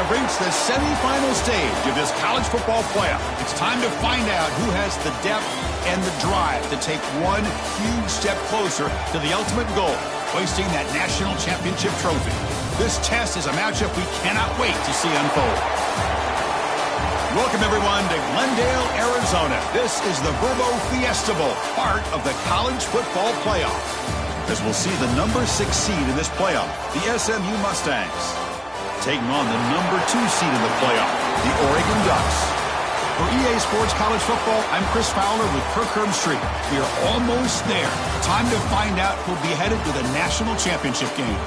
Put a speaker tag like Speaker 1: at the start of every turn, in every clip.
Speaker 1: have reached the semifinal stage of this college football playoff. It's time to find out who has the depth and the drive to take one huge step closer to the ultimate goal, hoisting that national championship trophy. This test is a matchup we cannot wait to see unfold. Welcome, everyone, to Glendale, Arizona. This is the Verbo Fiesta Bowl, part of the college football playoff. As we'll see the number 6 seed in this playoff, the SMU Mustangs, taking on the number 2 seed in the playoff, the Oregon Ducks. For EA Sports College Football, I'm Chris Fowler with Kirkherm Street. We are almost there. Time to find out who'll be headed to the national championship game.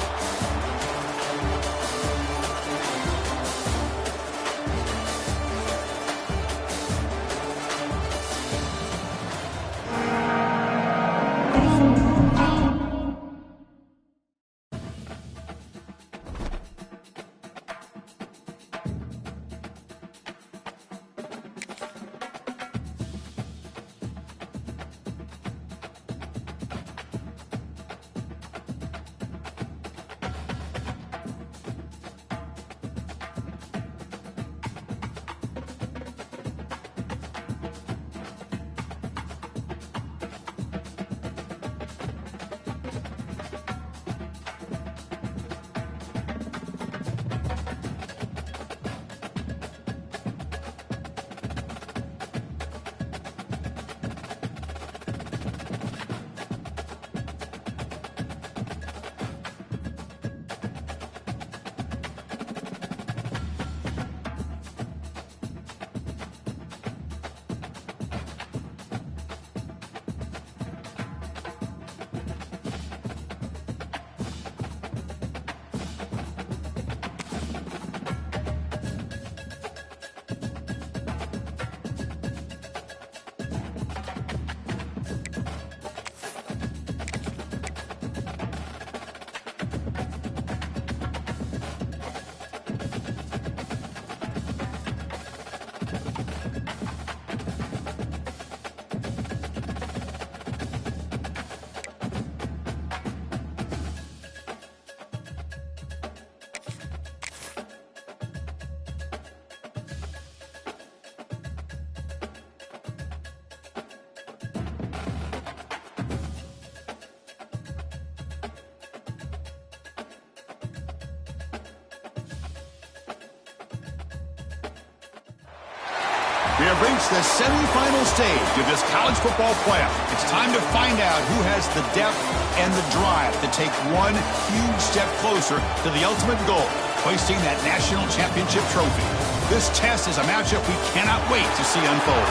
Speaker 1: We have reached the semifinal stage of this college football playoff. It's time to find out who has the depth and the drive to take one huge step closer to the ultimate goal, hoisting that national championship trophy. This test is a matchup we cannot wait to see unfold.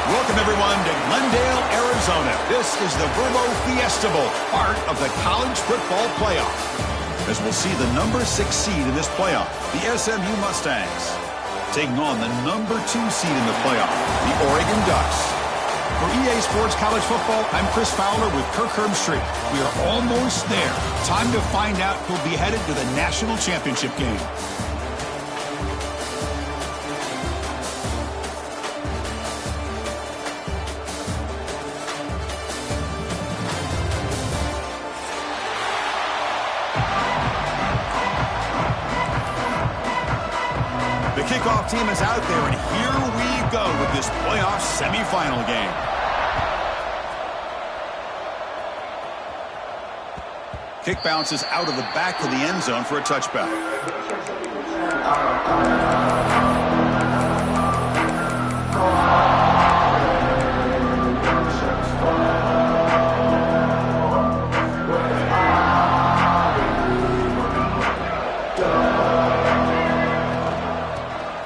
Speaker 1: Welcome, everyone, to Glendale, Arizona. This is the Verbo Fiesta Bowl, part of the college football playoff. As we'll see the number 6 seed in this playoff, the SMU Mustangs, taking on the number 2 seed in the playoff, the Oregon Ducks. For EA Sports College Football, I'm Chris Fowler with Kirkherm Street. We are almost there. Time to find out who'll be headed to the national championship game. Kickoff team is out there, and here we go with this playoff semifinal game. Kick bounces out of the back of the end zone for a touchback.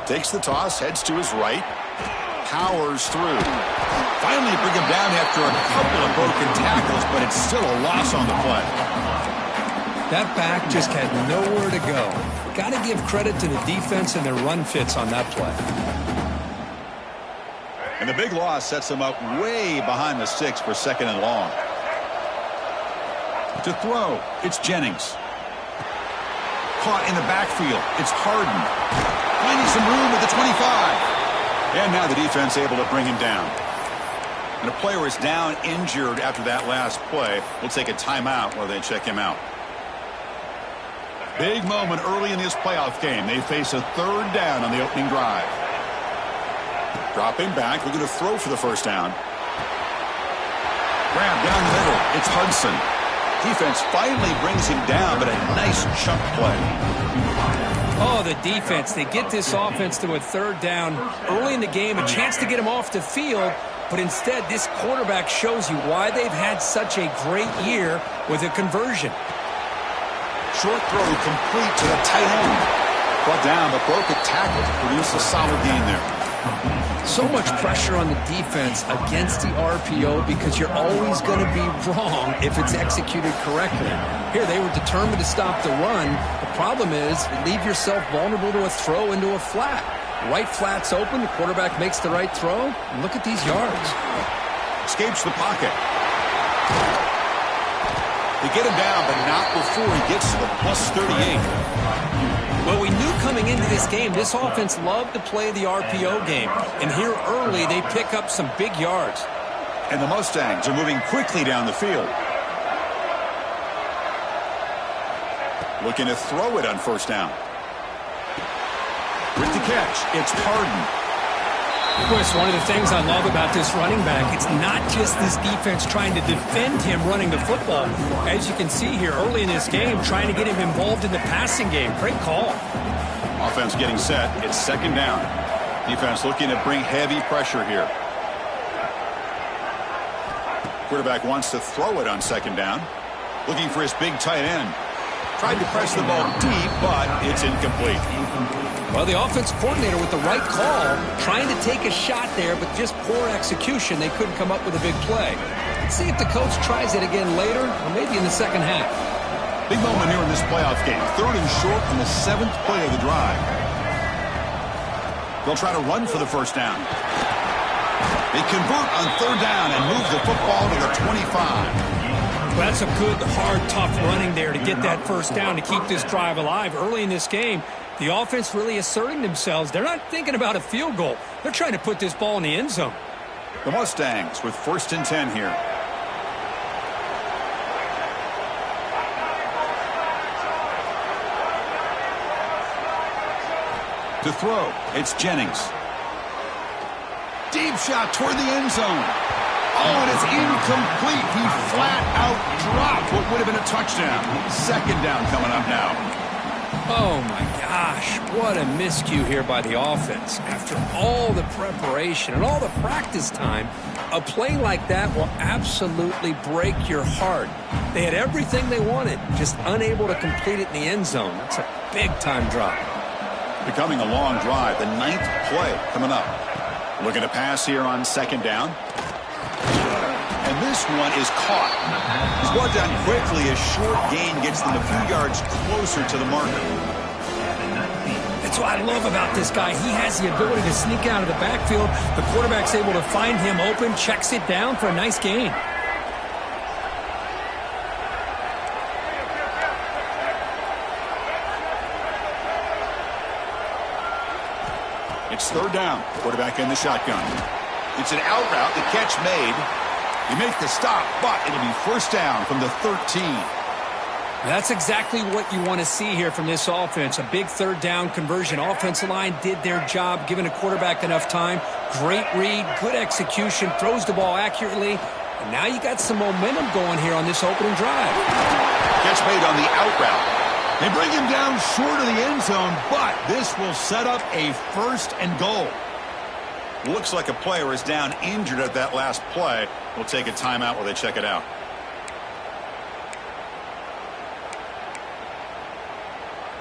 Speaker 1: Takes the toss, heads to his right, powers through. Finally bring him down after a couple of broken tackles, but it's still a loss on the play.
Speaker 2: That back just had nowhere to go. Got to give credit to the defense and their run fits on that play.
Speaker 1: And the big loss sets him up way behind the sticks for 2nd and long. To throw, it's Jennings. Caught in the backfield, it's Harden. Finding some room at the 25. And now the defense able to bring him down. And a player is down injured after that last play. We'll take a timeout while they check him out. Big moment early in this playoff game. They face a third down on the opening drive. Dropping back, looking to throw for the first down. Grab down the middle. It's Hudson. Defense finally brings him down, but a nice chunk play.
Speaker 2: Oh, the defense. They get this offense to a third down early in the game, a chance to get him off the field, but instead this quarterback shows you why they've had such a great year with a conversion.
Speaker 1: Short throw complete to the tight end. Brought down, but broke a tackle to produce a solid gain there.
Speaker 2: So much pressure on the defense against the RPO because you're always going to be wrong if it's executed correctly. Here, they were determined to stop the run. The problem is you leave yourself vulnerable to a throw into a flat. Right flat's open, the quarterback makes the right throw, and look at these yards.
Speaker 1: Escapes the pocket. They get him down, but not before he gets to the plus 38.
Speaker 2: Well, we knew coming into this game, this offense loved to play the RPO game. And here early, they pick up some big yards.
Speaker 1: And the Mustangs are moving quickly down the field. Looking to throw it on first down. With the catch, it's Pardon.
Speaker 2: Chris, one of the things I love about this running back, it's not just this defense trying to defend him running the football. As you can see here early in this game, trying to get him involved in the passing game. Great call.
Speaker 1: Offense getting set. It's second down. Defense looking to bring heavy pressure here. Quarterback wants to throw it on second down. Looking for his big tight end. Tried to press the ball deep, but it's incomplete.
Speaker 2: Well, the offense coordinator with the right call, trying to take a shot there, but just poor execution. They couldn't come up with a big play. Let's see if the coach tries it again later, or maybe in the second half.
Speaker 1: Big moment here in this playoff game. Third and short on the 7th play of the drive. They'll try to run for the first down. They convert on third down and move the football to the 25.
Speaker 2: Well, that's a good, hard, tough running there to get that first down to keep this drive alive. Early in this game, the offense really asserting themselves. They're not thinking about a field goal. They're trying to put this ball in the end zone.
Speaker 1: The Mustangs with 1st and 10 here. To throw, it's Jennings. Deep shot toward the end zone. Oh, and it's incomplete. He flat out dropped what would have been a touchdown. Second down coming up now.
Speaker 2: Oh, my gosh. What a miscue here by the offense. After all the preparation and all the practice time, a play like that will absolutely break your heart. They had everything they wanted, just unable to complete it in the end zone. That's a big-time drop.
Speaker 1: Becoming a long drive, the 9th play coming up. Looking to pass here on second down. And this one is caught. It's brought down quickly. A short gain gets them a few yards closer to the marker.
Speaker 2: That's what I love about this guy. He has the ability to sneak out of the backfield. The quarterback's able to find him open, checks it down for a nice gain.
Speaker 1: It's third down. Quarterback in the shotgun. It's an out route. The catch made. You make the stop, but it'll be first down from the 13.
Speaker 2: That's exactly what you want to see here from this offense. A big third down conversion. Offensive line did their job, giving a quarterback enough time. Great read, good execution, throws the ball accurately. And now you got some momentum going here on this opening drive.
Speaker 1: Catch made on the out route. They bring him down short of the end zone, but this will set up a first and goal. Looks like a player is down injured at that last play. We'll take a timeout while they check it out.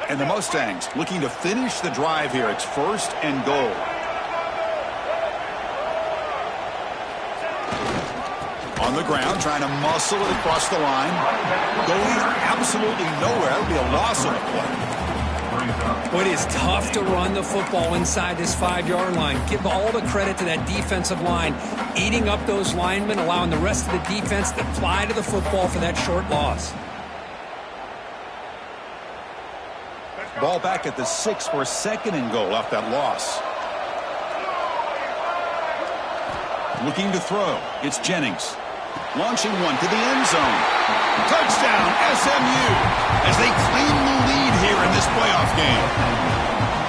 Speaker 1: And the Mustangs looking to finish the drive here. It's first and goal. On the ground, trying to muscle it across the line. Going absolutely nowhere. That would be a loss on the play.
Speaker 2: Well, it is tough to run the football inside this 5-yard line. Give all the credit to that defensive line, eating up those linemen, allowing the rest of the defense to fly to the football for that short loss.
Speaker 1: Ball back at the 6 for second and goal off that loss. Looking to throw. It's Jennings. Launching one to the end zone. Touchdown, SMU, as they claim the lead here playoff game.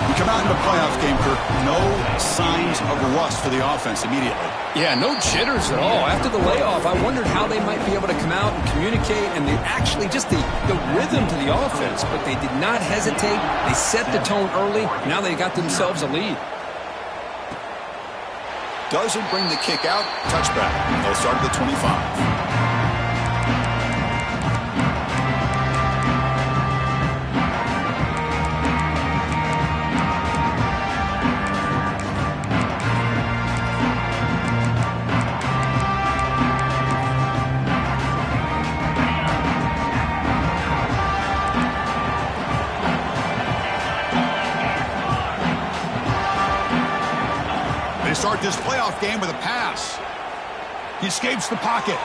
Speaker 1: We come out in the playoff game, Kirk, no signs of rust for the offense immediately.
Speaker 2: Yeah, no jitters at all. After the layoff, I wondered how they might be able to come out and communicate and actually just the rhythm to the offense. But they did not hesitate. They set the tone early. Now they got themselves a lead.
Speaker 1: Doesn't bring the kick out. Touchback. They'll start at the 25. They start this playoff game with a pass. He escapes the pocket.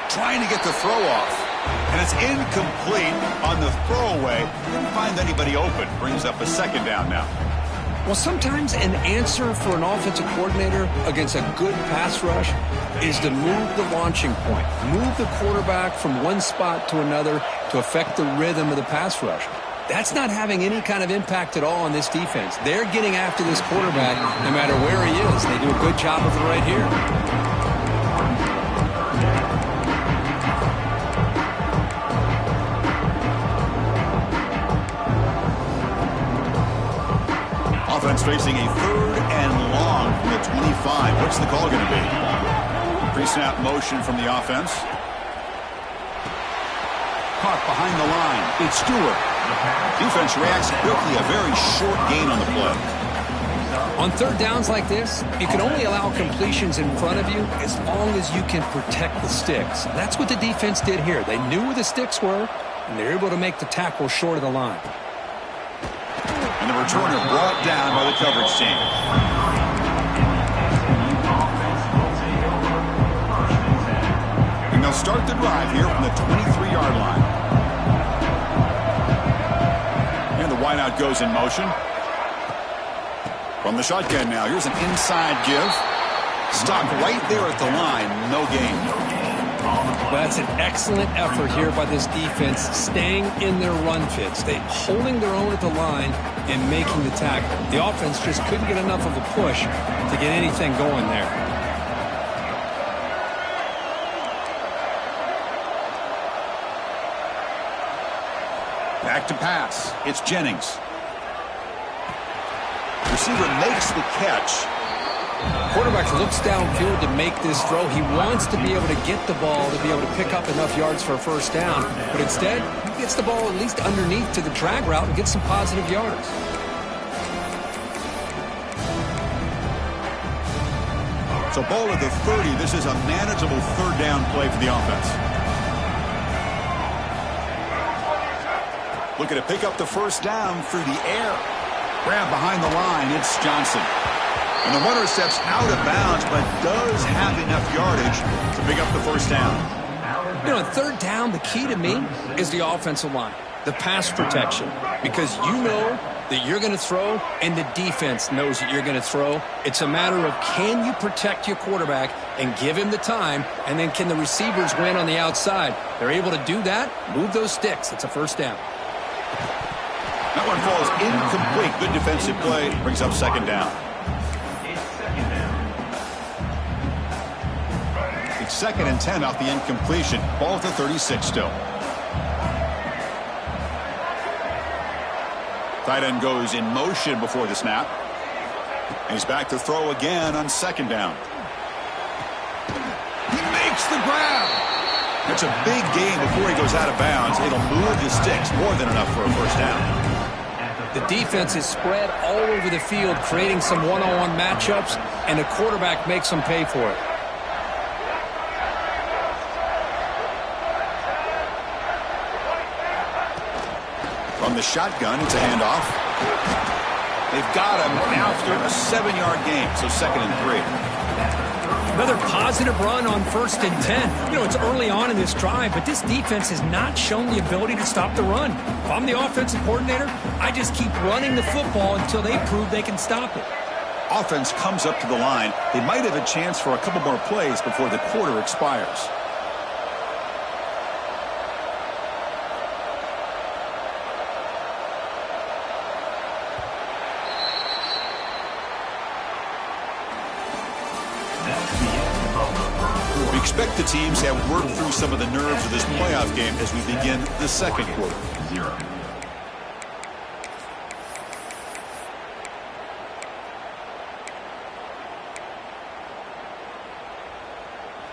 Speaker 1: Trying to get the throw off. And it's incomplete on the throwaway. Didn't find anybody open. Brings up a second down now.
Speaker 2: Well, sometimes an answer for an offensive coordinator against a good pass rush is to move the launching point. Move the quarterback from one spot to another to affect the rhythm of the pass rush. That's not having any kind of impact at all on this defense. They're getting after this quarterback no matter where he is. They do a good job of it right here.
Speaker 1: Offense facing a 3rd and long from the 25. What's the call going to be? Pre-snap motion from the offense. Caught behind the line. It's Stewart. Defense reacts quickly. A very short gain on the play.
Speaker 2: On 3rd downs like this, you can only allow completions in front of you as long as you can protect the sticks. That's what the defense did here. They knew where the sticks were, and they're able to make the tackle short of the line.
Speaker 1: And the returner brought down by the coverage team. And they'll start the drive here from the 23-yard line. And the wideout goes in motion. From the shotgun now, here's an inside give. Stopped right there at the line, no gain.
Speaker 2: Well, that's an excellent effort here by this defense, staying in their run fits. They holding their own at the line and making the tackle. The offense just couldn't get enough of a push to get anything going there.
Speaker 1: Back to pass. It's Jennings. Receiver makes the catch.
Speaker 2: Quarterback looks downfield to make this throw. He wants to be able to get the ball to be able to pick up enough yards for a first down. But instead, he gets the ball at least underneath to the drag route and gets some positive yards.
Speaker 1: So ball at the 30. This is a manageable 3rd down play for the offense. Looking to pick up the first down through the air. Grab behind the line. It's Johnson. And the runner steps out of bounds, but does have enough yardage to pick up the first down.
Speaker 2: You know, on 3rd down, the key to me is the offensive line, the pass protection, because you know that you're going to throw and the defense knows that you're going to throw. It's a matter of can you protect your quarterback and give him the time, and then can the receivers win on the outside? They're able to do that, move those sticks. It's a first down.
Speaker 1: That one falls incomplete. Good defensive play. Brings up 2nd down. It's 2nd and 10 off the incompletion. Ball at the 36 still. Tight end goes in motion before the snap. And he's back to throw again on 2nd down. He makes the grab. It's a big gain before he goes out of bounds. It'll move the sticks more than enough for a first down.
Speaker 2: The defense is spread all over the field, creating some one-on-one matchups, and the quarterback makes them pay for it.
Speaker 1: From the shotgun, it's a handoff. They've got him after a 7-yard gain, so 2nd and 3.
Speaker 2: Another positive run on 1st and 10. You know, it's early on in this drive, but this defense has not shown the ability to stop the run. If I'm the offensive coordinator, I just keep running the football until they prove they can stop it.
Speaker 1: Offense comes up to the line. They might have a chance for a couple more plays before the quarter expires. Expect the teams have worked through some of the nerves of this playoff game as we begin the second quarter.
Speaker 3: 0.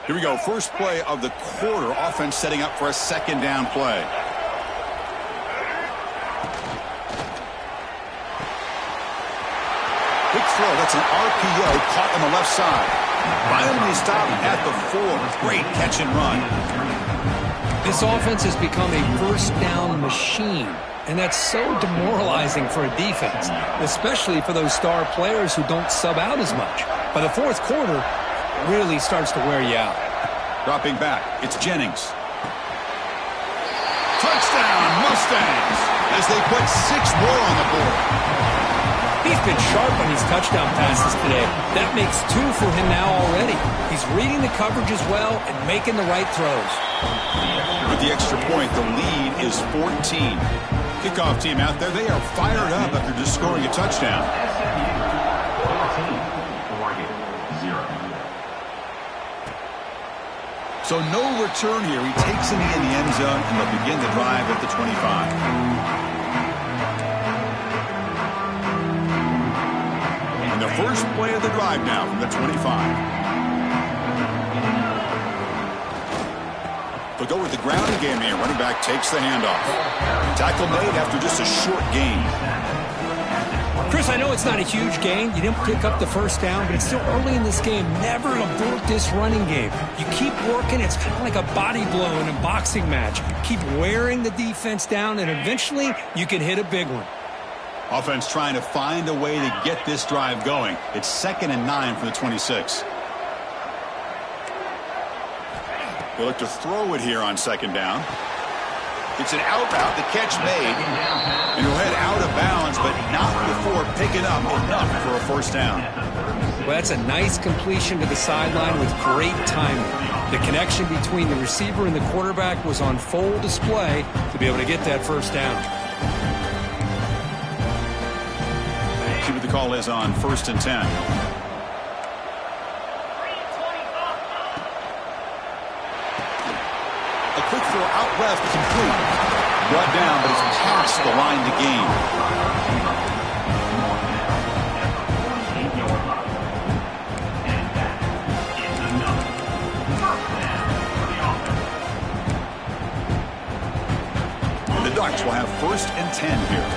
Speaker 1: Here we go. First play of the quarter. Offense setting up for a second down play. Quick throw. That's an RPO caught on the left side. Finally stopped at the 4. Great catch and run.
Speaker 2: This offense has become a first down machine, and that's so demoralizing for a defense, especially for those star players who don't sub out as much. By the fourth quarter, really starts to wear you out.
Speaker 1: Dropping back, it's Jennings. Touchdown, Mustangs, as they put 6 more on the board.
Speaker 2: He's been sharp on these touchdown passes today. That makes 2 for him now already. He's reading the coverage as well and making the right throws.
Speaker 1: With the extra point, the lead is 14. Kickoff team out there, they are fired up after just scoring a touchdown.
Speaker 3: Oregon 0.
Speaker 1: So no return here. He takes him in the end zone, and they'll begin the drive at the 25. And the first play of the drive now from the 25. They'll go with the ground game here. Running back takes the handoff. Tackle made after just a short gain.
Speaker 2: Chris, I know it's not a huge gain. You didn't pick up the first down, but it's still early in this game. Never abort this running game. You keep working. It's kind of like a body blow in a boxing match. Keep wearing the defense down, and eventually you can hit a big one.
Speaker 1: Offense trying to find a way to get this drive going. It's 2nd and 9 for the 26. They look to throw it here on second down. It's an out route, the catch made, and he'll head out of bounds, but not before picking up enough for a first down.
Speaker 2: Well, that's a nice completion to the sideline with great timing. The connection between the receiver and the quarterback was on full display to be able to get that first down.
Speaker 1: See what the call is on 1st and 10. A quick throw out left, complete. Brought down, but it's past the line to gain. And the Ducks will have 1st and 10 here.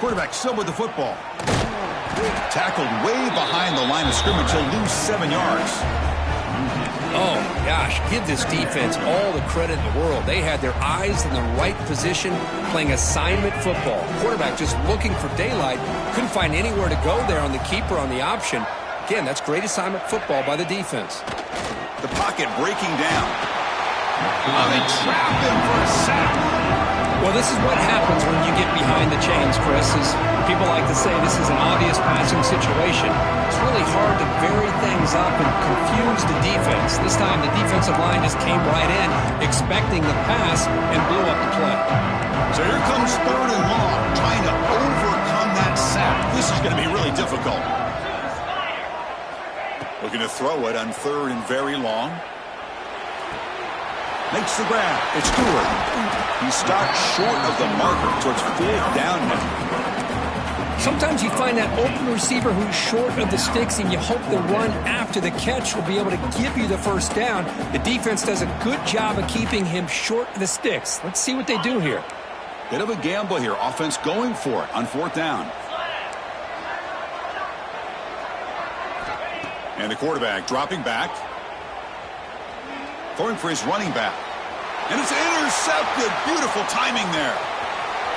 Speaker 1: Quarterback still with the football. Tackled way behind the line of scrimmage. He'll lose 7 yards.
Speaker 2: Oh, gosh, give this defense all the credit in the world. They had their eyes in the right position, playing assignment football. Quarterback just looking for daylight. Couldn't find anywhere to go there on the keeper on the option. Again, that's great assignment football by the defense.
Speaker 1: The pocket breaking down. Oh, they trap him for a sack.
Speaker 2: Well, this is what happens when you get behind the chains, Chris. Is people like to say this is an obvious passing situation. It's really hard to vary things up and confuse the defense. This time, the defensive line just came right in, expecting the pass, and blew up the play.
Speaker 1: So here comes 3rd and long, trying to overcome that sack. This is going to be really difficult. Looking to throw it on 3rd and very long. Makes the grab. It's Stewart. He stopped short of the marker towards 4th down now.
Speaker 2: Sometimes you find that open receiver who's short of the sticks, and you hope the run after the catch will be able to give you the first down. The defense does a good job of keeping him short of the sticks. Let's see what they do here.
Speaker 1: Bit of a gamble here. Offense going for it on 4th down. And the quarterback dropping back. Throwing for his running back. And it's intercepted. Beautiful timing there.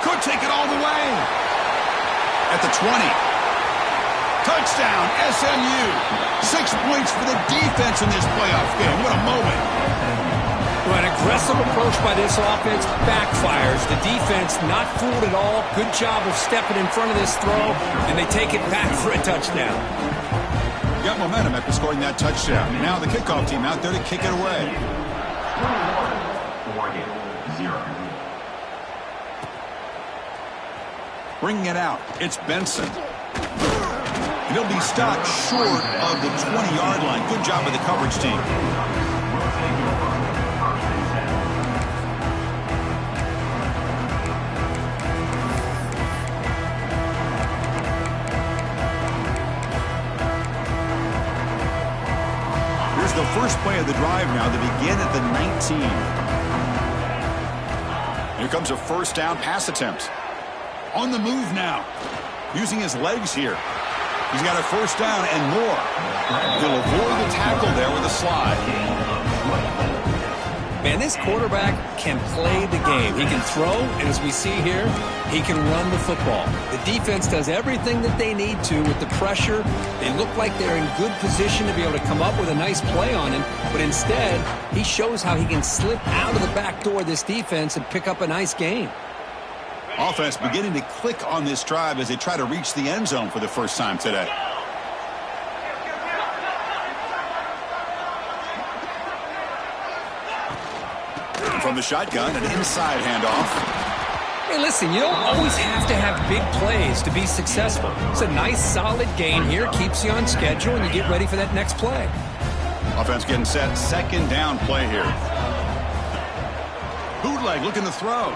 Speaker 1: Could take it all the way. At the 20. Touchdown, SMU. 6 points for the defense in this playoff game. What a moment.
Speaker 2: Well, an aggressive approach by this offense backfires. The defense not fooled at all. Good job of stepping in front of this throw, and they take it back for a touchdown.
Speaker 1: Got momentum after scoring that touchdown. Now the kickoff team out there to kick it away.
Speaker 3: Oregon 0.
Speaker 1: Bringing it out, it's Benson. And he'll be stopped short of the 20-yard line. Good job by the coverage team. Here's the first play of the drive now. They begin at the 19. Here comes a first down pass attempt. On the move now. Using his legs here. He's got a first down and more. He'll avoid the tackle there with a slide.
Speaker 2: Man, this quarterback can play the game. He can throw, and as we see here, he can run the football. The defense does everything that they need to with the pressure. They look like they're in good position to be able to come up with a nice play on him, but instead, he shows how he can slip out of the back door of this defense and pick up a nice gain.
Speaker 1: Offense beginning to click on this drive as they try to reach the end zone for the first time today. And from the shotgun, an inside handoff.
Speaker 2: Hey, listen, you don't always have to have big plays to be successful. It's a nice, solid gain here, keeps you on schedule, and you get ready for that next play.
Speaker 1: Offense getting set, second down play here. Bootleg looking to throw.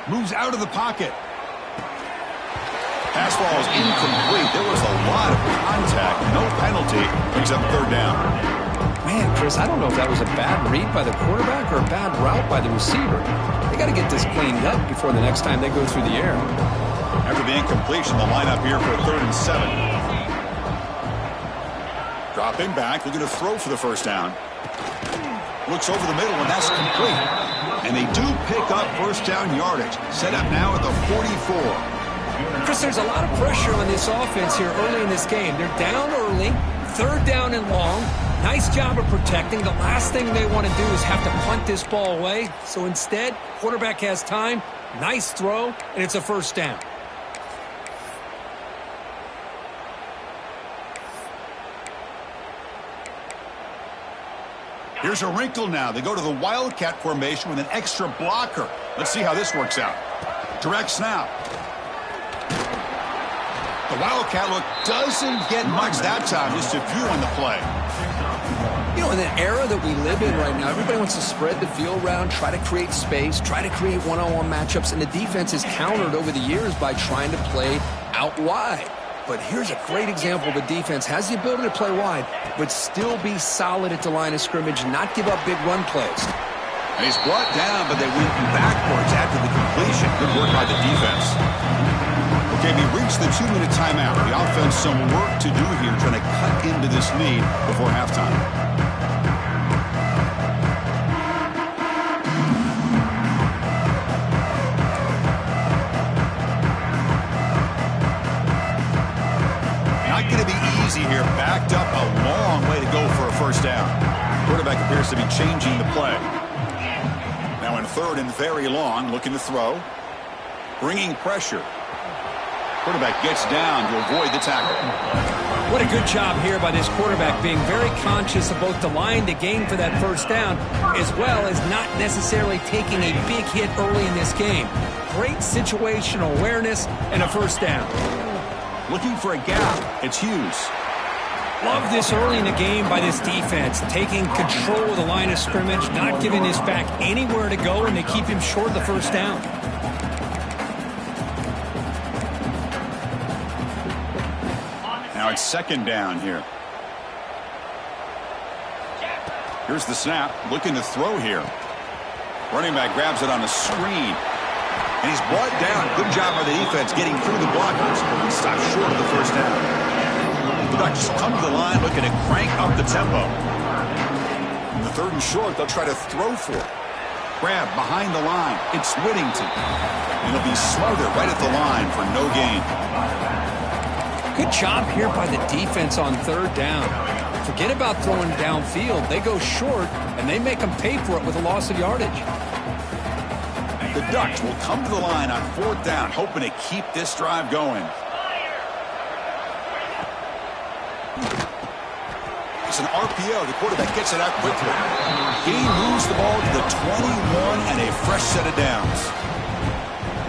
Speaker 1: Moves out of the pocket. Pass ball is incomplete. There was a lot of contact. No penalty. Brings up third down.
Speaker 2: Man, Chris, I don't know if that was a bad read by the quarterback or a bad route by the receiver. They got to get this cleaned up before the next time they go through the air.
Speaker 1: After the incompletion, the lineup here for a 3rd and 7. Dropping back, looking to throw for the first down. Looks over the middle, and that's complete. And they do pick up first down yardage. Set up now at the 44.
Speaker 2: Chris, there's a lot of pressure on this offense here early in this game. They're down early, 3rd down and long. Nice job of protecting. The last thing they want to do is have to punt this ball away. So instead, quarterback has time. Nice throw, and it's a first down.
Speaker 1: Here's a wrinkle now. They go to the Wildcat formation with an extra blocker. Let's see how this works out. Direct snap. The Wildcat look doesn't get much that time. Just a few on the play.
Speaker 2: You know, in the era that we live in right now, everybody wants to spread the field around, try to create space, try to create one-on-one matchups, and the defense is countered over the years by trying to play out wide. But here's a great example. The defense has the ability to play wide, but still be solid at the line of scrimmage, not give up big run plays.
Speaker 1: And he's brought down, but they went backwards after the completion. Good work by the defense. Okay, we reached the 2-minute timeout. The offense some work to do here, trying to cut into this lead before halftime. Going to be easy here. Backed up a long way to go for a first down. Quarterback appears to be changing the play. Now in 3rd and very long, looking to throw. Bringing pressure. Quarterback gets down to avoid the tackle.
Speaker 2: What a good job here by this quarterback, being very conscious of both the line to gain for that first down, as well as not necessarily taking a big hit early in this game. Great situational awareness and a first down.
Speaker 1: Looking for a gap. It's Hughes.
Speaker 2: Love this early in the game by this defense, taking control of the line of scrimmage, not giving this back anywhere to go, and they keep him short of the first down.
Speaker 1: Now it's 2nd down here. Here's the snap. Looking to throw here. Running back grabs it on a screen. And he's brought down. Good job by the defense getting through the blockers. He stopped short of the first down. The Ducks come to the line looking to crank up the tempo. In the 3rd and short, they'll try to throw for it. Grab behind the line. It's Whittington. And it'll be smothered right at the line for no gain.
Speaker 2: Good job here by the defense on 3rd down. Forget about throwing downfield. They go short, and they make them pay for it with a loss of yardage.
Speaker 1: The Ducks will come to the line on 4th down, hoping to keep this drive going. It's an RPO. The quarterback gets it out quickly. He moves the ball to the 21 and a fresh set of downs.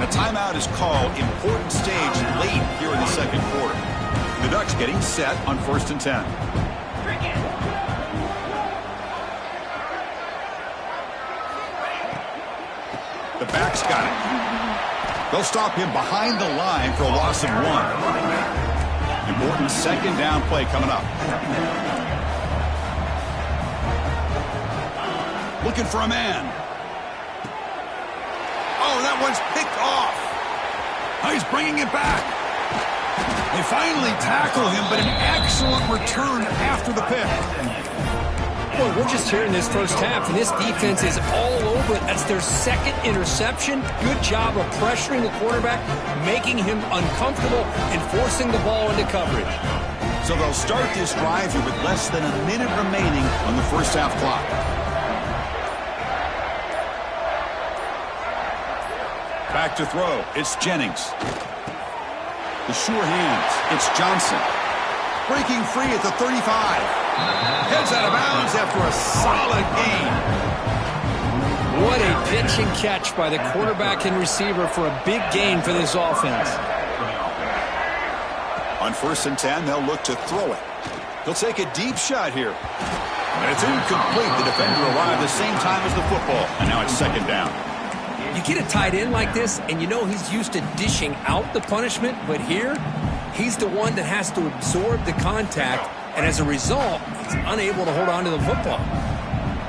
Speaker 1: And a timeout is called. Important stage late here in the 2nd quarter. The Ducks getting set on 1st and 10. The back's got it. They'll stop him behind the line for a loss of 1. Important 2nd down play coming up. Looking for a man. Oh, that one's picked off. Oh, he's bringing it back. They finally tackle him, but an excellent return after the pick.
Speaker 2: Well, we're just here in this first half, and this defense is all over it. That's their 2nd interception. Good job of pressuring the quarterback, making him uncomfortable, and forcing the ball into coverage.
Speaker 1: So they'll start this drive here with less than a minute remaining on the first half clock. Back to throw. It's Jennings. The sure hands. It's Johnson. Breaking free at the 35. Heads out of bounds after a solid gain.
Speaker 2: What a pitch and catch by the quarterback and receiver for a big gain for this offense.
Speaker 1: On 1st and 10, they'll look to throw it. They'll take a deep shot here. And it's incomplete. The defender arrived the same time as the football. And now it's 2nd down.
Speaker 2: You get a tight end like this, and you know he's used to dishing out the punishment, but here, he's the one that has to absorb the contact, and as a result, he's unable to hold on to the football.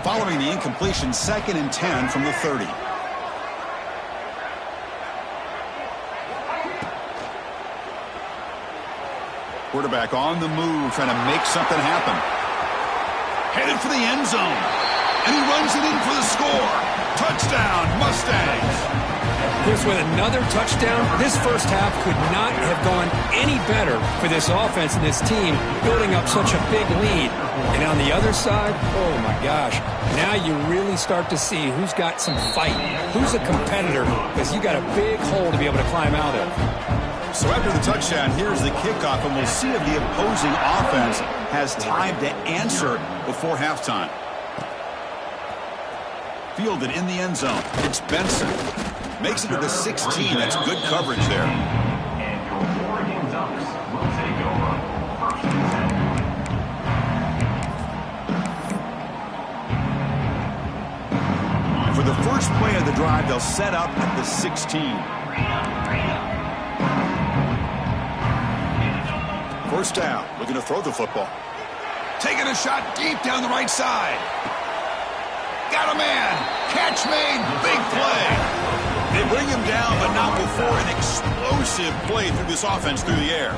Speaker 1: Following the incompletion, 2nd and 10 from the 30. Quarterback on the move, trying to make something happen. Headed for the end zone. And he runs it in for the score. Touchdown, Mustangs.
Speaker 2: Chris, with another touchdown, this first half could not have gone any better for this offense and this team, building up such a big lead. And on the other side, oh my gosh, now you really start to see who's got some fight, who's a competitor, because you got a big hole to be able to climb out of.
Speaker 1: So after the touchdown, here's the kickoff, and we'll see if the opposing offense has time to answer before halftime. Fielded in the end zone. It's Benson. Makes it to the 16. That's good coverage there.
Speaker 3: And your Oregon Ducks will take over 1st and 10.
Speaker 1: For the first play of the drive, they'll set up at the 16. 1st down. Looking to throw the football. Taking a shot deep down the right side. Got a man. Catch made. Big play. They bring him down, but not before an explosive play through this offense through the air.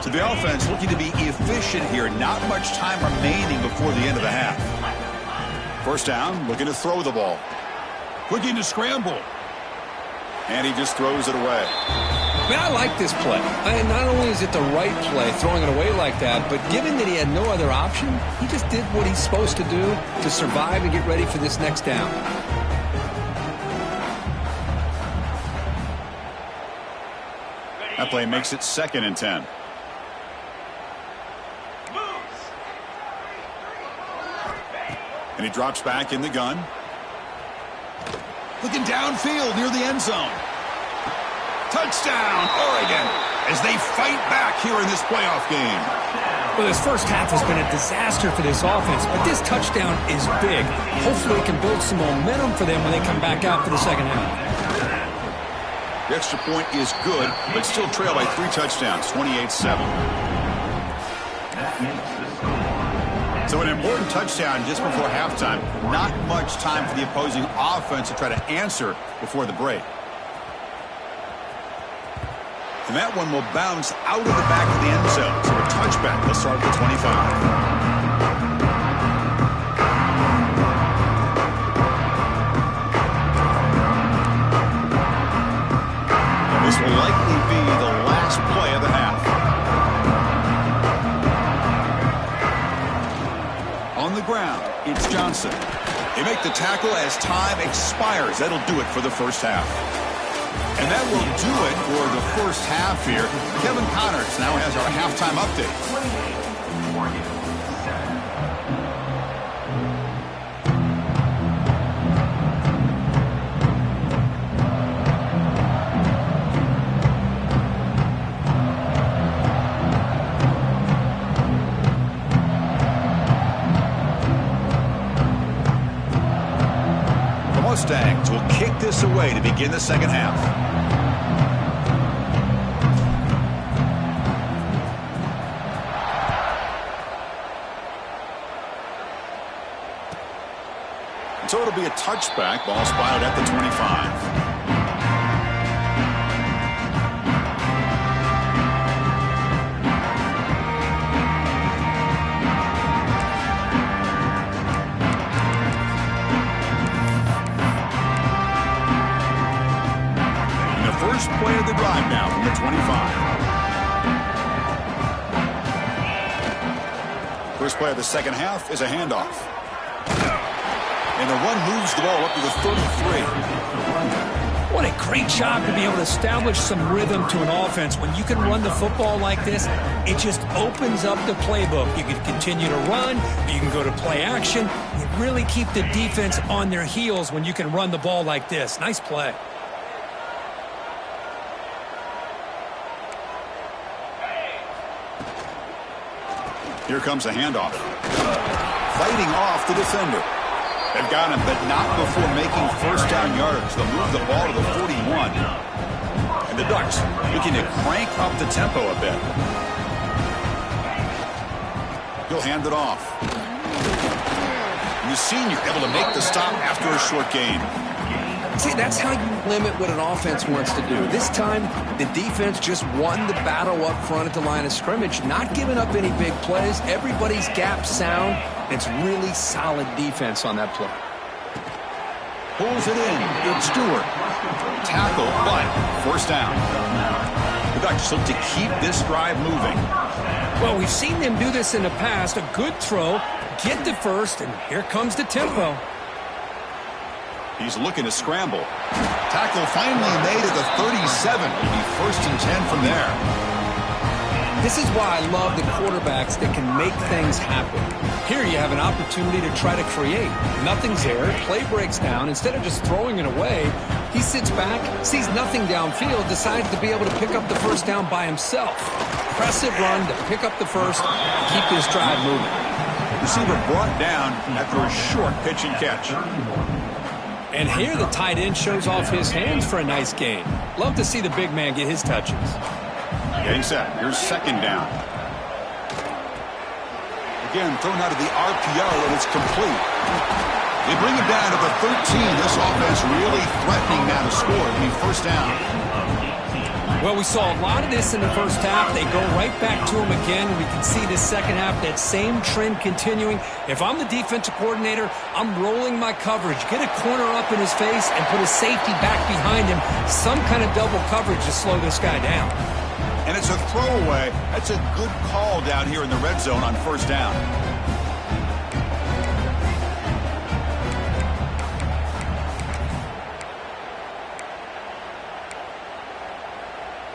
Speaker 1: So the offense looking to be efficient here. Not much time remaining before the end of the half. 1st down, looking to throw the ball. Looking to scramble. And he just throws it away.
Speaker 2: Man, I like this play. And not only is it the right play, throwing it away like that, but given that he had no other option, he just did what he's supposed to do to survive and get ready for this next down.
Speaker 1: That play makes it 2nd and 10. And he drops back in the gun. Looking downfield near the end zone. Touchdown, Oregon, as they fight back here in this playoff game.
Speaker 2: Well, this first half has been a disaster for this offense, but this touchdown is big. Hopefully it can build some momentum for them when they come back out for the second half.
Speaker 1: The extra point is good, but still trail by 3 touchdowns, 28-7. So an important touchdown just before halftime. Not much time for the opposing offense to try to answer before the break. And that one will bounce out of the back of the end zone. So a touchback. They'll start at the 25. This will likely be the last play of the half. On the ground, it's Johnson. They make the tackle as time expires. That'll do it for the first half. And that will do it for the first half here. Kevin Connors now has our halftime update. Mustangs will kick this away to begin the second half. So it'll be a touchback. Ball spotted at the 25. First play of the drive now from the 25. First play of the second half is a handoff. And the run moves the ball up to the 33.
Speaker 2: What a great job to be able to establish some rhythm to an offense. When you can run the football like this, it just opens up the playbook. You can continue to run, you can go to play action. You really keep the defense on their heels when you can run the ball like this. Nice play.
Speaker 1: Here comes a handoff. Fighting off the defender. They've got him, but not before making first down yardage. They'll move the ball to the 41. And the Ducks looking to crank up the tempo a bit. He'll hand it off. And the senior able to make the stop after a short gain.
Speaker 2: See, that's how you limit what an offense wants to do. This time, the defense just won the battle up front at the line of scrimmage, not giving up any big plays. Everybody's gap sound. It's really solid defense on that play.
Speaker 1: Pulls it in. It's Stewart. Tackle, but first down. The Ducks look to keep this drive moving.
Speaker 2: Well, we've seen them do this in the past. A good throw, get the first, and here comes the tempo.
Speaker 1: He's looking to scramble. Tackle finally made at the 37. It'll be first and 10 from there.
Speaker 2: This is why I love the quarterbacks that can make things happen. Here you have an opportunity to try to create. Nothing's there. Play breaks down. Instead of just throwing it away, he sits back, sees nothing downfield, decides to be able to pick up the first down by himself. Impressive run to pick up the first, keep this drive moving.
Speaker 1: Receiver brought down after a short pitch and catch.
Speaker 2: And here the tight end shows off his hands for a nice gain. Love to see the big man get his touches.
Speaker 1: Getting set. Here's second down. Again, thrown out of the RPO, and it's complete. They bring him down to the 13. This offense really threatening now to score. It'll be first down.
Speaker 2: Well, we saw a lot of this in the first half. They go right back to him again. We can see this second half, that same trend continuing. If I'm the defensive coordinator, I'm rolling my coverage. Get a corner up in his face and put a safety back behind him. Some kind of double coverage to slow this guy down.
Speaker 1: And it's a throwaway. That's a good call down here in the red zone on first down.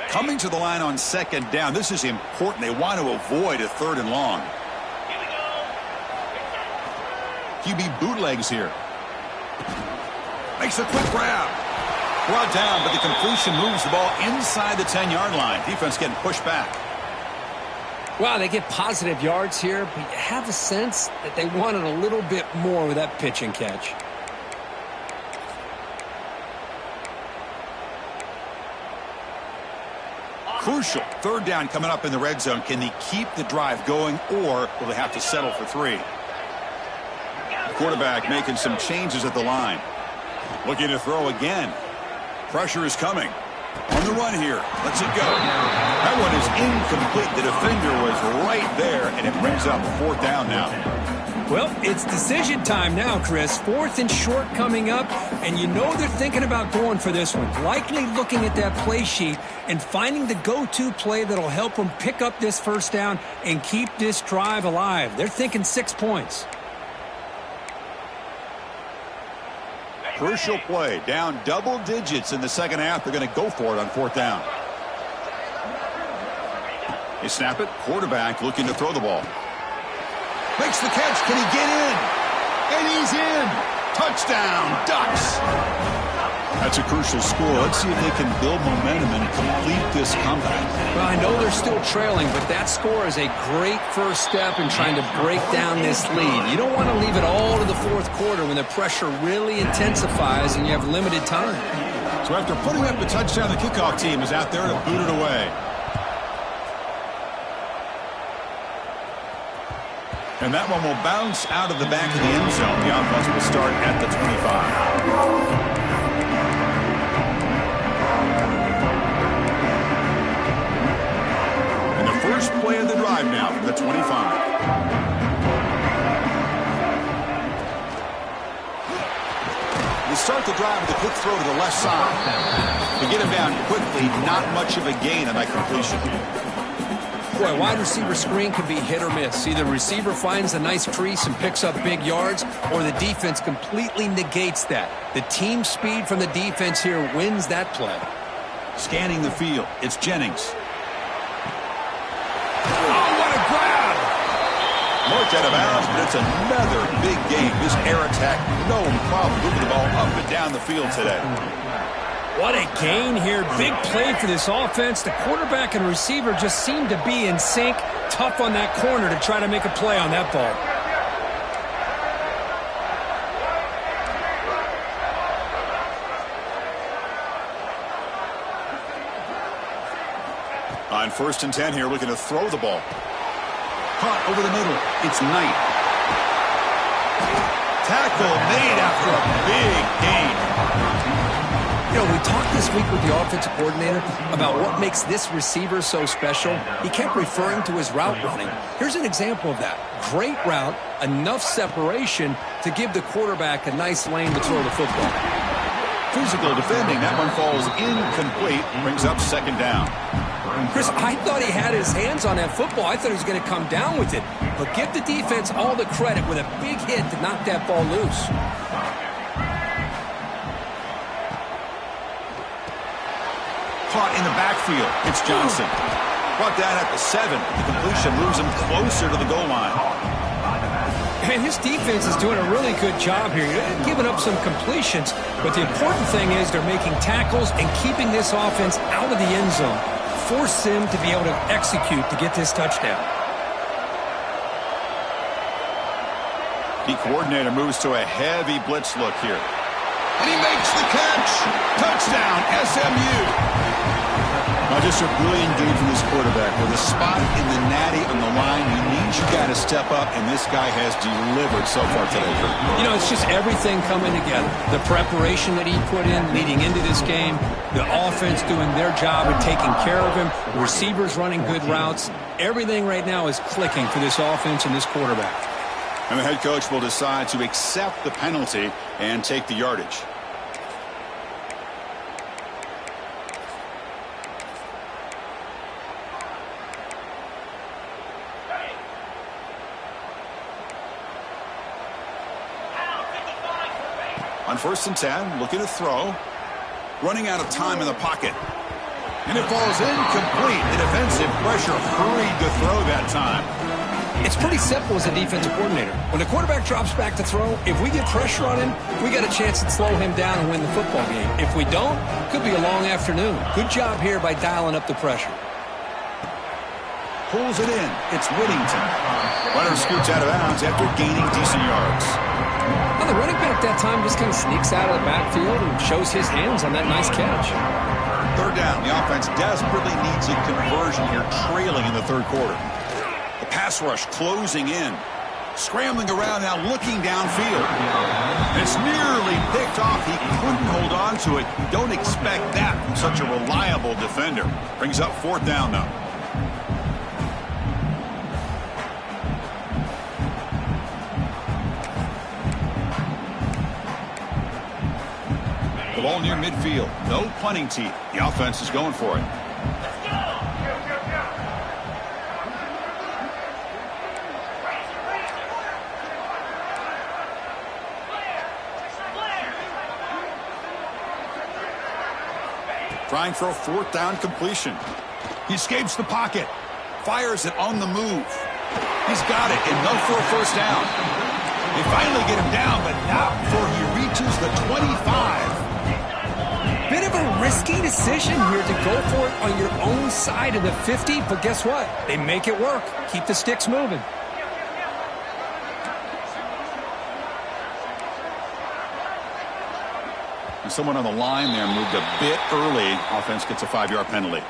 Speaker 1: Coming to the line on second down. This is important. They want to avoid a third and long. QB bootlegs here. Makes a quick grab. Brought down, but the completion moves the ball inside the 10-yard line. Defense getting pushed back.
Speaker 2: Well, they get positive yards here, but you have a sense that they wanted a little bit more with that pitch and catch.
Speaker 1: Crucial. Third down coming up in the red zone. Can they keep the drive going, or will they have to settle for 3? The quarterback making some changes at the line. Looking to throw again. Pressure is coming. On the run here. Let's it go. That one is incomplete. The defender was right there, and it brings up fourth down now.
Speaker 2: Well, it's decision time now, Chris. Fourth and short coming up, and you know they're thinking about going for this one. Likely looking at that play sheet and finding the go-to play that'll help them pick up this first down and keep this drive alive. They're thinking 6 points.
Speaker 1: Crucial play. Down double digits in the second half. They're going to go for it on fourth down. They snap it. Quarterback looking to throw the ball. Makes the catch. Can he get in? And he's in. Touchdown, Ducks. That's a crucial score. Let's see if they can build momentum and complete this comeback.
Speaker 2: Well, I know they're still trailing, but that score is a great first step in trying to break down this lead. You don't want to leave it all to the fourth quarter when the pressure really intensifies and you have limited time.
Speaker 1: So after putting up the touchdown, the kickoff team is out there to boot it away. And that one will bounce out of the back of the end zone. The offense will start at the 25. First play of the drive now from the 25. They start the drive with a quick throw to the left side. To get him down quickly, not much of a gain on that completion.
Speaker 2: Boy, wide receiver screen can be hit or miss. Either the receiver finds a nice crease and picks up big yards, or the defense completely negates that. The team speed from the defense here wins that play.
Speaker 1: Scanning the field, it's Jennings. Marked out of bounds, but it's another big game. This air attack, no problem moving the ball up and down the field today.
Speaker 4: What a gain here. Big play for this offense. The quarterback and receiver just seem to be in sync. Tough on that corner to try to make a play on that ball.
Speaker 1: On 1st and 10 here, looking to throw the ball. Caught over the middle. It's Knight. Tackle made after a big gain.
Speaker 2: You know, we talked this week with the offensive coordinator about what makes this receiver so special. He kept referring to his route running. Here's an example of that. Great route, enough separation to give the quarterback a nice lane to throw the football.
Speaker 1: Physical defending. That one falls incomplete. Brings up 2nd down.
Speaker 2: Chris, I thought he had his hands on that football. I thought he was going to come down with it. But give the defense all the credit with a big hit to knock that ball loose.
Speaker 1: Caught in the backfield. It's Johnson. Brought down at the 7. The completion moves him closer to the goal line.
Speaker 4: And his defense is doing a really good job here. They're giving up some completions, but the important thing is they're making tackles and keeping this offense out of the end zone. Force him to be able to execute to get this touchdown.
Speaker 1: The coordinator moves to a heavy blitz look here. And he makes the catch. Touchdown, SMU. Now just a brilliant game from this quarterback. With a spot in the natty on the line, you need your guy to step up, and this guy has delivered so far today.
Speaker 2: You know, it's just everything coming together. The preparation that he put in leading into this game, the offense doing their job of taking care of him, receivers running good routes. Everything right now is clicking for this offense and this quarterback.
Speaker 1: And the head coach will decide to accept the penalty and take the yardage. On 1st and 10, looking to throw. Running out of time in the pocket. And it falls incomplete. The defensive pressure hurried to throw that time.
Speaker 2: It's pretty simple as a defensive coordinator. When the quarterback drops back to throw, if we get pressure on him, we got a chance to slow him down and win the football game. If we don't, it could be a long afternoon. Good job here by dialing up the pressure.
Speaker 1: Pulls it in. It's Whittington. Runner scoots out of bounds after gaining decent yards.
Speaker 2: Well, the running back that time just kind of sneaks out of the backfield and shows his hands on that nice catch.
Speaker 1: 3rd down. The offense desperately needs a conversion here, trailing in the 3rd quarter. The pass rush closing in. Scrambling around now, looking downfield. It's nearly picked off. He couldn't hold on to it. You don't expect that from such a reliable defender. Brings up 4th down now. The ball near midfield. No punting teeth. The offense is going for it. Trying for a 4th down completion. He escapes the pocket. Fires it on the move. He's got it, and no for a 1st down. They finally get him down, but not before he reaches the 25.
Speaker 4: a risky decision here to go for it on your own side of the 50, but guess what? They make it work. Keep the sticks moving.
Speaker 1: And someone on the line there moved a bit early. Offense gets a 5-yard penalty.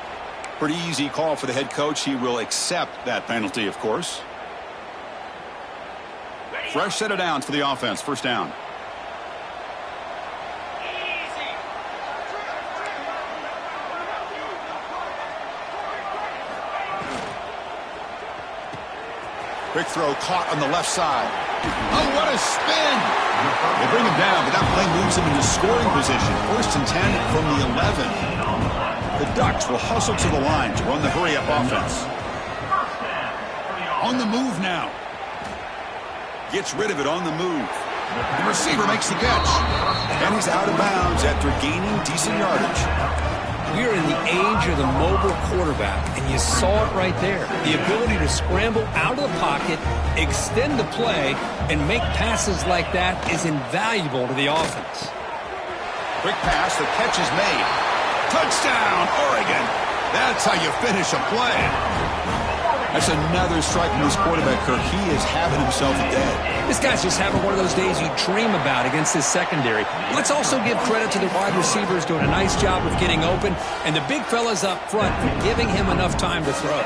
Speaker 1: Pretty easy call for the head coach. He will accept that penalty, of course. Fresh set of downs for the offense. First down. Quick throw caught on the left side. Oh, what a spin! They bring him down, but that play moves him into scoring position. First and 10 from the 11. The Ducks will hustle to the line to run the hurry-up offense. On the move now. Gets rid of it on the move. The receiver makes the catch. And he's out of bounds after gaining decent yardage.
Speaker 4: We're in the age of the mobile quarterback, and you saw it right there. The ability to scramble out of the pocket, extend the play, and make passes like that is invaluable to the offense.
Speaker 1: Quick pass, the catch is made. Touchdown, Oregon! That's how you finish a play. That's another strike from this quarterback, Kirk. He is having himself a day.
Speaker 4: This guy's just having one of those days you dream about against this secondary. Let's also give credit to the wide receivers doing a nice job of getting open, and the big fellas up front for giving him enough time to throw.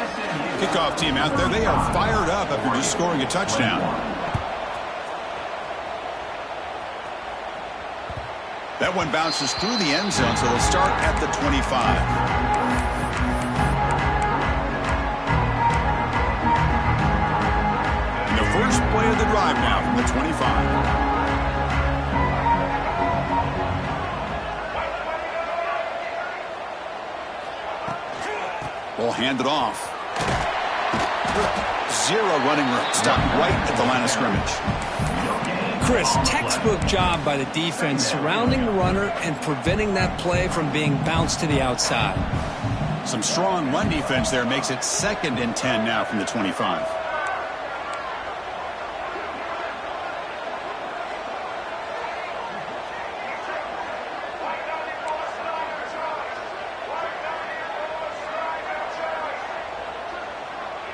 Speaker 1: Kickoff team out there, they are fired up after just scoring a touchdown. That one bounces through the end zone, so they'll start at the 25. First play of the drive now from the 25. Ball handed off. Zero running room. Stopped right at the line of scrimmage.
Speaker 4: Chris, textbook job by the defense surrounding the runner and preventing that play from being bounced to the outside.
Speaker 1: Some strong run defense there makes it 2nd and 10 now from the 25.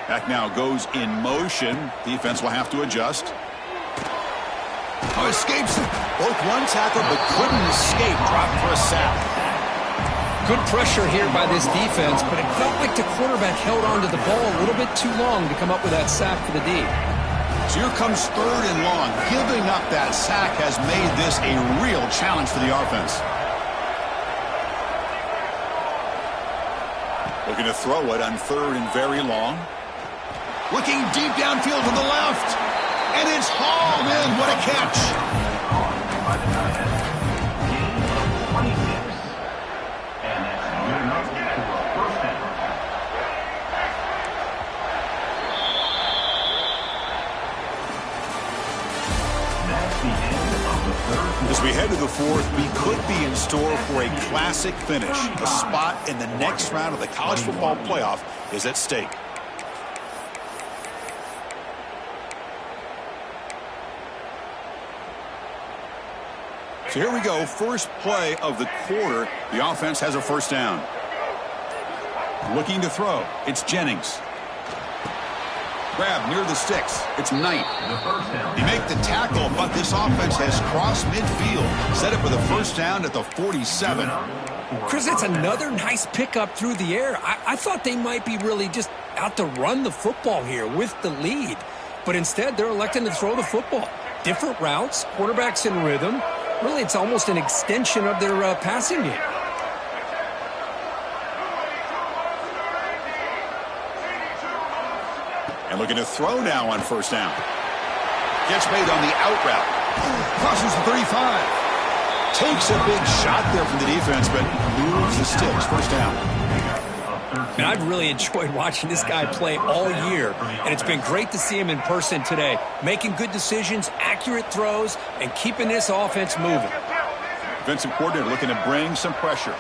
Speaker 1: Back now goes in motion. Defense will have to adjust. Oh, escapes it. Both one tackle but couldn't escape. Dropped for a sack.
Speaker 4: Good pressure here by this defense, but it felt like the quarterback held onto the ball a little bit too long to come up with that sack for the D.
Speaker 1: So here comes 3rd and long. Giving up that sack has made this a real challenge for the offense. Looking to throw it on 3rd and very long. Looking deep downfield to the left. And it's hauled in. What a catch. As we head to the 4th, we could be in store for a classic finish. A spot in the next round of the college football playoff is at stake. So here we go, first play of the quarter. The offense has a first down. Looking to throw. It's Jennings. Grab near the sticks. It's Knight. They make the tackle, but this offense has crossed midfield. Set up for the first down at the 47.
Speaker 4: Chris, that's another nice pickup through the air. I thought they might be really just out to run the football here with the lead. But instead, they're electing to throw the football. Different routes, quarterbacks in rhythm. Really, it's almost an extension of their passing game.
Speaker 1: And looking to throw now on first down. Gets made on the out route. Crosses the 35. Takes a big shot there from the defense, but moves the sticks. First down.
Speaker 4: And I've really enjoyed watching this guy play all year, and it's been great to see him in person today, making good decisions, accurate throws, and keeping this offense moving.
Speaker 1: Defensive coordinator looking to bring some pressure.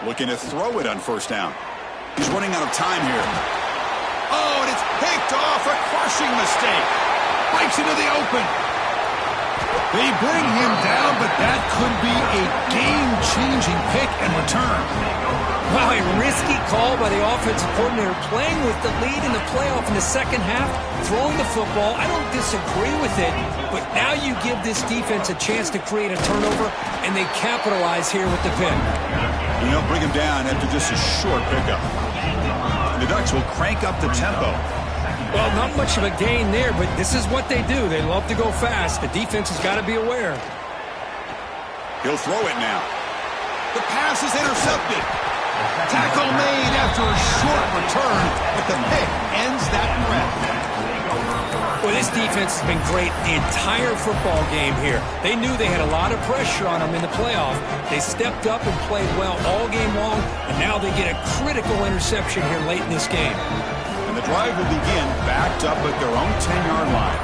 Speaker 1: Looking to throw it on first down. He's running out of time here. Oh, and it's picked off. A crushing mistake. Breaks into the open. They bring him down, but that could be a game-changing pick and return.
Speaker 4: Wow, a risky call by the offensive coordinator, playing with the lead in the playoff in the second half, throwing the football. I don't disagree with it, but now you give this defense a chance to create a turnover, and they capitalize here with the pick.
Speaker 1: You know, bring him down after just a short pickup. And the Ducks will crank up the tempo.
Speaker 4: Well, not much of a gain there, but this is what they do. They love to go fast. The defense has got to be aware.
Speaker 1: He'll throw it now. The pass is intercepted. Tackle made after a short return, but the pick ends that threat.
Speaker 4: Well, this defense has been great the entire football game here. They knew they had a lot of pressure on them in the playoff. They stepped up and played well all game long, and now they get a critical interception here late in this game.
Speaker 1: And the drive will begin backed up at their own 10-yard line.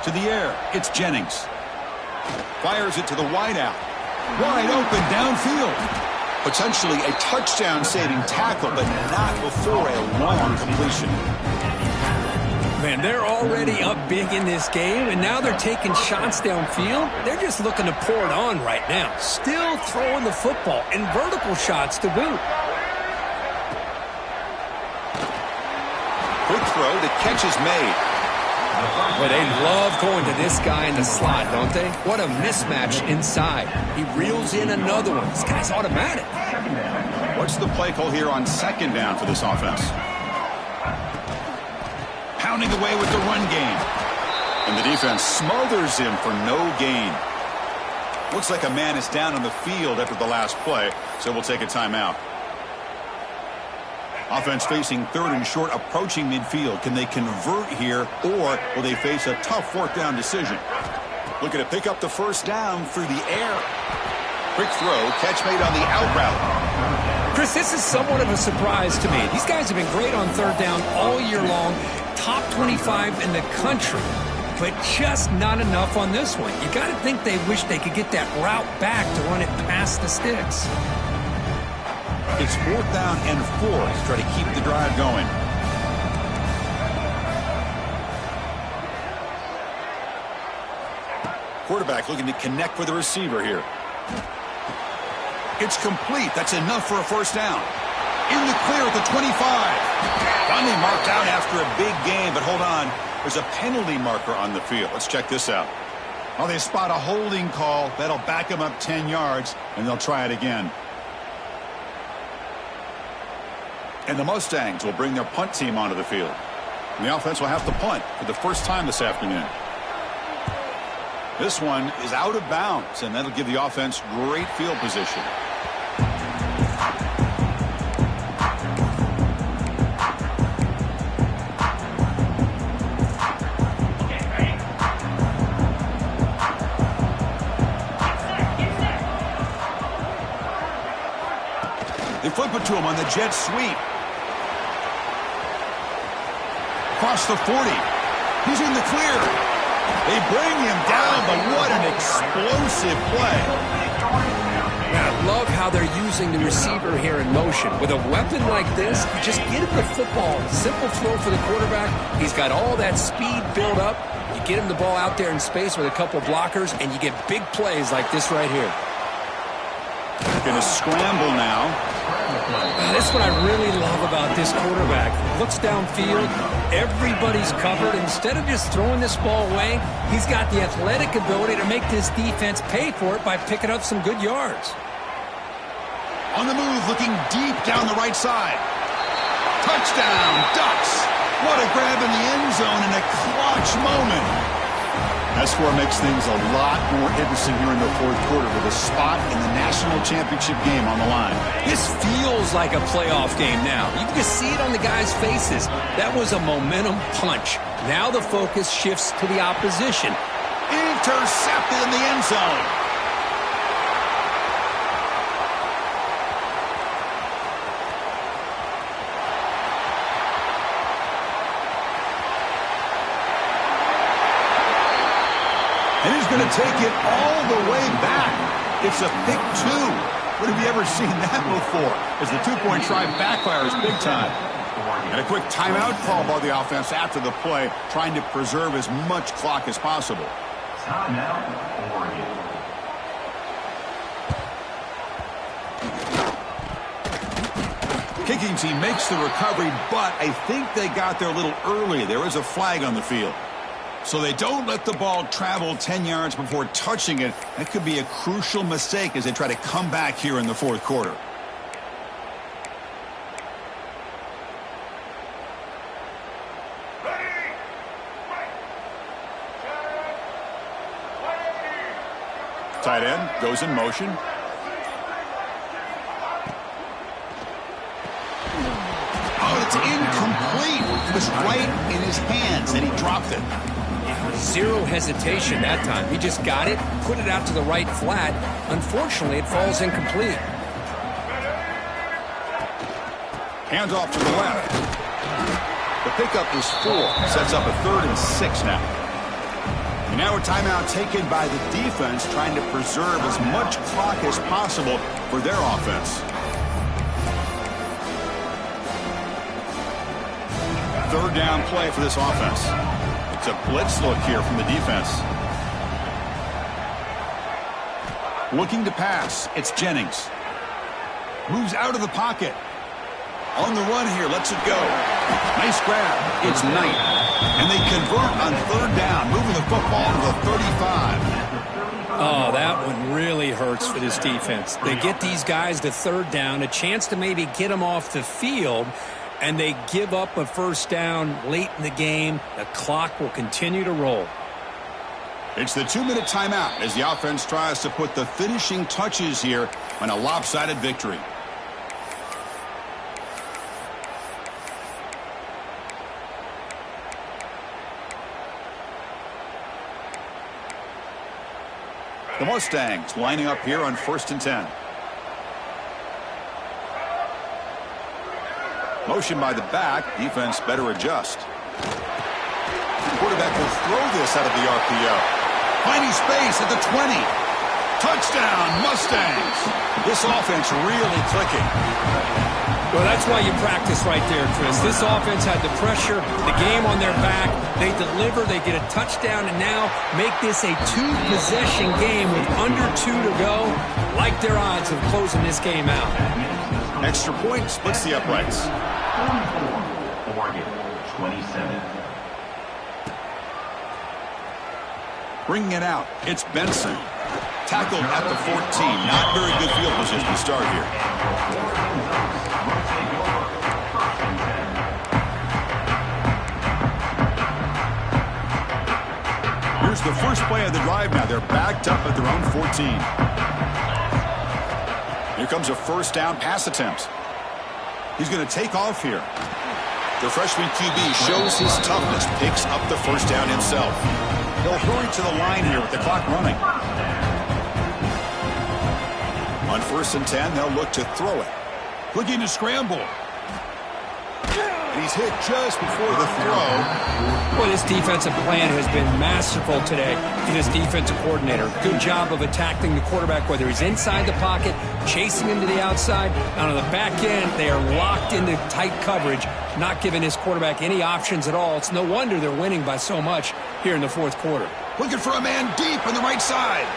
Speaker 1: To the air, it's Jennings. Fires it to the wideout. Wide open downfield. Potentially a touchdown-saving tackle, but not before a long completion.
Speaker 4: Man, they're already up big in this game, and now they're taking shots downfield. They're just looking to pour it on right now. Still throwing the football, and vertical shots to boot.
Speaker 1: Quick throw, the catch is made.
Speaker 4: Well, they love going to this guy in the slot, don't they? What a mismatch inside. He reels in another one. This guy's automatic.
Speaker 1: What's the play call here on second down for this offense? Pounding away with the run game. And the defense smothers him for no gain. Looks like a man is down on the field after the last play, so we'll take a timeout. Offense facing third and short, approaching midfield. Can they convert here, or will they face a tough fourth down decision? Looking to pick up the first down through the air. Quick throw, catch made on the out route.
Speaker 4: Chris, this is somewhat of a surprise to me. These guys have been great on third down all year long. Top 25 in the country, but just not enough on this one. You got to think they wish they could get that route back to run it past the sticks.
Speaker 1: It's fourth down and 4 to try to keep the drive going. Quarterback looking to connect with the receiver here. It's complete. That's enough for a first down. In the clear at the 25. Finally marked out after a big game, but hold on. There's a penalty marker on the field. Let's check this out. Oh, they spot a holding call. That'll back them up 10 yards, and they'll try it again. And the Mustangs will bring their punt team onto the field. And the offense will have to punt for the first time this afternoon. This one is out of bounds, and that'll give the offense great field position. They flip it to him on the jet sweep. Across the 40. He's in the clear. They bring him down, but what an explosive play.
Speaker 4: I love how they're using the receiver here in motion. With a weapon like this, you just get him the football. Simple throw for the quarterback. He's got all that speed built up. You get him the ball out there in space with a couple blockers, and you get big plays like this right here.
Speaker 1: Going to scramble now.
Speaker 4: That's what I really love about this quarterback. Looks downfield, everybody's covered. Instead of just throwing this ball away, he's got the athletic ability to make this defense pay for it by picking up some good yards.
Speaker 1: On the move, looking deep down the right side. Touchdown, Ducks. What a grab in the end zone in a clutch moment. That score makes things a lot more interesting here in the fourth quarter with a spot in the national championship game on the line.
Speaker 4: This feels like a playoff game now. You can just see it on the guys' faces. That was a momentum punch. Now the focus shifts to the opposition.
Speaker 1: Intercepted in the end zone. And he's going to take it all the way back. It's a pick 2. When have you ever seen that before? As the two-point try backfires big time. And a quick timeout call by the offense after the play, trying to preserve as much clock as possible.
Speaker 3: Timeout, Oregon.
Speaker 1: Kicking team makes the recovery, but I think they got there a little early. There is a flag on the field. So they don't let the ball travel 10 yards before touching it. That could be a crucial mistake as they try to come back here in the fourth quarter. Tight end goes in motion. Oh, it's incomplete. It was right in his hands, and he dropped it.
Speaker 2: Zero hesitation that time. He just got it, put it out to the right flat. Unfortunately, it falls incomplete.
Speaker 1: Hands off to the left. The pickup is 4. Sets up a 3rd and 6 now. And now a timeout taken by the defense, trying to preserve as much clock as possible for their offense. Third down play for this offense. It's a blitz look here from the defense. Looking to pass. It's Jennings. Moves out of the pocket. On the run here. Lets it go. Nice grab. It's Knight. And they convert on third down. Moving the football to the 35.
Speaker 4: Oh, that one really hurts for this defense. They get these guys to third down, a chance to maybe get them off the field, and they give up a first down late in the game. The clock will continue to roll.
Speaker 1: It's the 2-minute timeout as the offense tries to put the finishing touches here on a lopsided victory. The Mustangs lining up here on 1st and 10. Motion by the back. Defense better adjust. Quarterback will throw this out of the RPO. Finding space at the 20. Touchdown, Mustangs. This offense really clicking.
Speaker 4: Well, that's why you practice right there, Chris. This offense had the pressure, the game on their back. They deliver, they get a touchdown, and now make this a 2-possession game with under 2 to go. Like their odds of closing this game out.
Speaker 1: Extra point splits the uprights.
Speaker 3: 44, Oregon, 27.
Speaker 1: Bringing it out, it's Benson. Tackled at the 14. Not very good field position to start here. Here's the first play of the drive now. They're backed up at their own 14. Here comes a first down pass attempt. He's going to take off here. The freshman QB shows his toughness, picks up the first down himself. He'll hurry to the line here with the clock running. On 1st and 10, they'll look to throw it. Looking to scramble. And he's hit just before the throw.
Speaker 4: Boy, this defensive plan has been masterful today for this defensive coordinator. Good job of attacking the quarterback, whether he's inside the pocket, chasing him to the outside. And on the back end, they are locked into tight coverage, not giving his quarterback any options at all. It's no wonder they're winning by so much here in the fourth quarter.
Speaker 1: Looking for a man deep on the right side.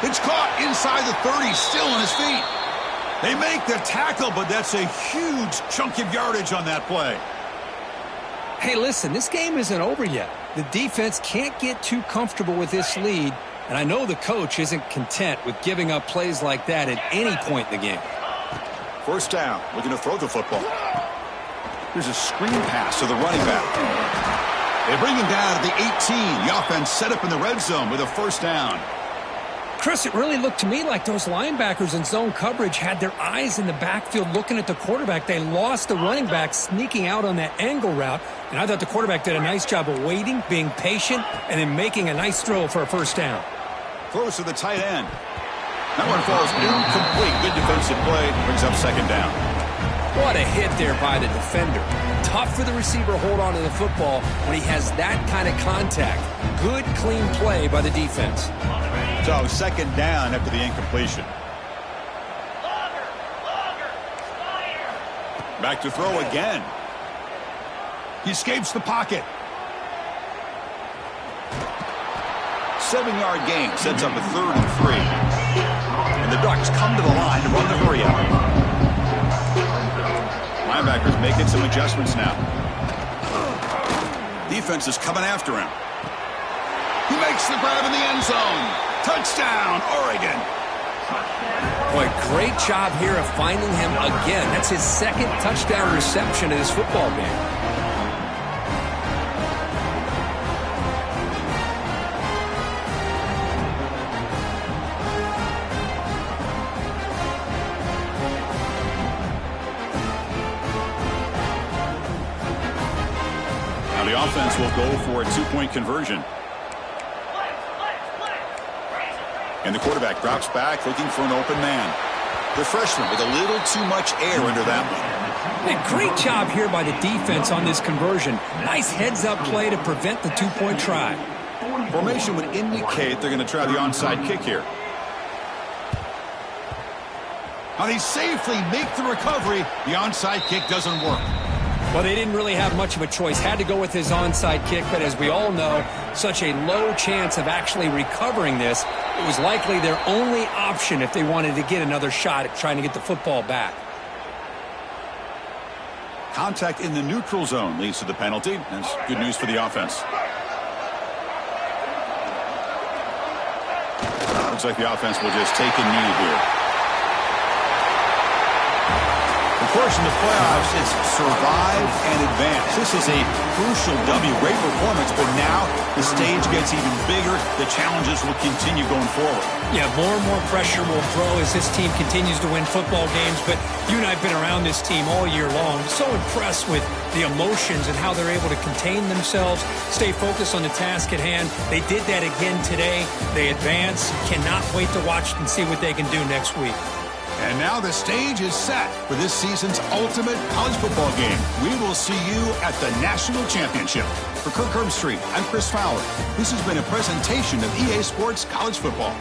Speaker 1: It's caught inside the 30, still on his feet. They make the tackle, but that's a huge chunk of yardage on that play.
Speaker 4: Hey, listen, this game isn't over yet. The defense can't get too comfortable with this lead, and I know the coach isn't content with giving up plays like that at any point in the game.
Speaker 1: First down, looking to throw the football. Here's a screen pass to the running back. They bring him down at the 18. The offense set up in the red zone with a first down.
Speaker 4: Chris, it really looked to me like those linebackers in zone coverage had their eyes in the backfield looking at the quarterback. They lost the running back sneaking out on that angle route, and I thought the quarterback did a nice job of waiting, being patient, and then making a nice throw for a first down.
Speaker 1: Close to the tight end. That one falls incomplete. Good defensive play. Brings up second down.
Speaker 2: What a hit there by the defender. Tough for the receiver to hold on to the football when he has that kind of contact. Good, clean play by the defense.
Speaker 1: So second down after the incompletion. Back to throw again. He escapes the pocket. 7-yard gain sets up a 3rd and 3. And the Ducks come to the line to run the hurry up. Linebackers making some adjustments now. Defense is coming after him. He makes the grab in the end zone. Touchdown, Oregon.
Speaker 2: Boy, great job here of finding him again. That's his 2nd touchdown reception in this football game.
Speaker 1: Now the offense will go for a 2-point conversion. And the quarterback drops back looking for an open man. The freshman with a little too much air under that one.
Speaker 4: And great job here by the defense on this conversion. Nice heads-up play to prevent the 2-point try.
Speaker 1: Formation would indicate they're going to try the onside kick here. Now they safely make the recovery. The onside kick doesn't work.
Speaker 4: Well, they didn't really have much of a choice. Had to go with his onside kick, but as we all know, such a low chance of actually recovering this. It was likely their only option if they wanted to get another shot at trying to get the football back.
Speaker 1: Contact in the neutral zone leads to the penalty. That's good news for the offense. Looks like the offense will just take a knee here. Of course, in the playoffs, it's survive and advance. This is a crucial W. Great performance, but now the stage gets even bigger. The challenges will continue going forward.
Speaker 4: Yeah, more and more pressure will grow as this team continues to win football games. But you and I have been around this team all year long. So impressed with the emotions and how they're able to contain themselves, stay focused on the task at hand. They did that again today. They advance. Cannot wait to watch and see what they can do next week.
Speaker 1: And now the stage is set for this season's ultimate college football game. We will see you at the National Championship. For Kirk Herbstreit, I'm Chris Fowler. This has been a presentation of EA Sports College Football.